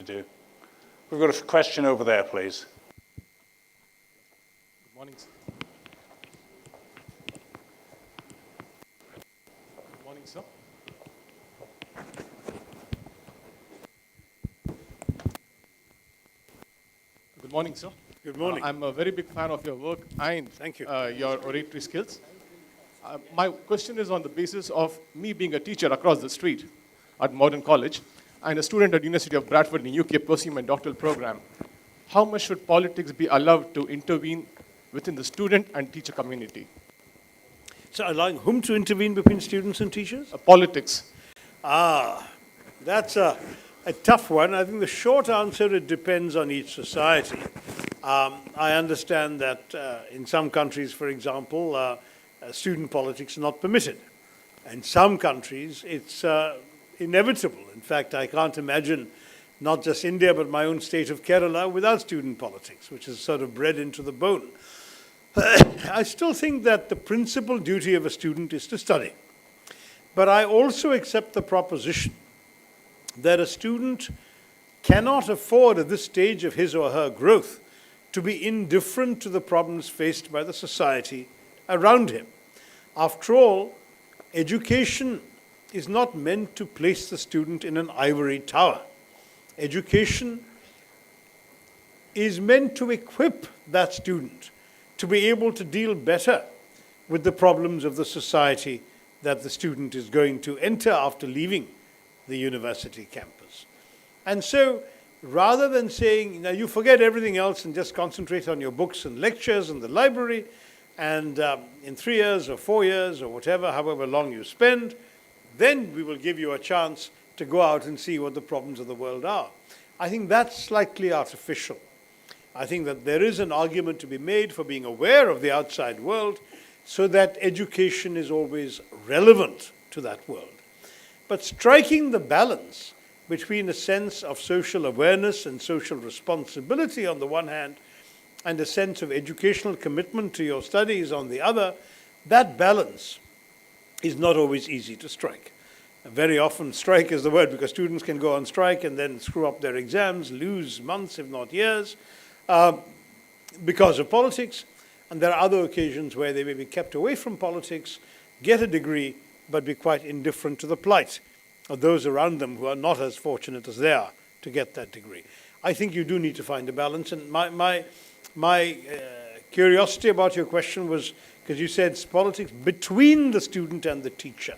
do. We've got a question over there, please. Good morning, sir. Good morning, sir. Good morning, sir. Good morning. I'm a very big fan of your work and Thank you. Your oratory skills. My question is on the basis of me being a teacher across the street at Modern College and a student at University of Bradford in the UK pursuing my doctoral program. How much should politics be allowed to intervene within the student and teacher community? So allowing whom to intervene between students and teachers? Politics. That's a tough one. I think the short answer, it depends on each society. I understand that in some countries, for example, student politics are not permitted. In some countries, it's inevitable. In fact, I can't imagine not just India, but my own state of Kerala without student politics, which is sort of bred into the bone. I still think that the principal duty of a student is to study. But I also accept the proposition that a student cannot afford at this stage of his or her growth to be indifferent to the problems faced by the society around him. After all, education is not meant to place the student in an ivory tower. Education is meant to equip that student to be able to deal better with the problems of the society that the student is going to enter after leaving the university campus. And so, rather than saying, now you forget everything else and just concentrate on your books and lectures in the library, and in 3 years or 4 years or whatever, however long you spend, then we will give you a chance to go out and see what the problems of the world are. I think that's slightly artificial. I think that there is an argument to be made for being aware of the outside world so that education is always relevant to that world. But striking the balance between a sense of social awareness and social responsibility on the one hand, and a sense of educational commitment to your studies on the other, that balance is not always easy to strike. Very often, strike is the word because students can go on strike and then screw up their exams, lose months, if not years, because of politics. And there are other occasions where they may be kept away from politics, get a degree, but be quite indifferent to the plight of those around them who are not as fortunate as they are to get that degree. I think you do need to find a balance. And my curiosity about your question was, because you said it's politics between the student and the teacher.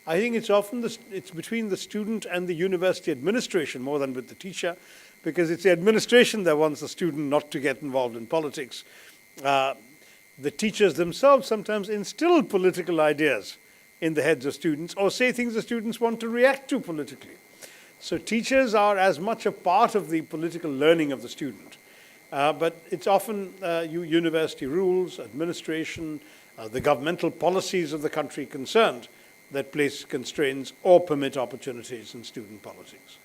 I think it's often it's between the student and the university administration more than with the teacher, because it's the administration that wants the student not to get involved in politics. The teachers themselves sometimes instill political ideas in the heads of students or say things the students want to react to politically. So teachers are as much a part of the political learning of the student. But it's often university rules, administration, the governmental policies of the country concerned that place constraints or permit opportunities in student politics.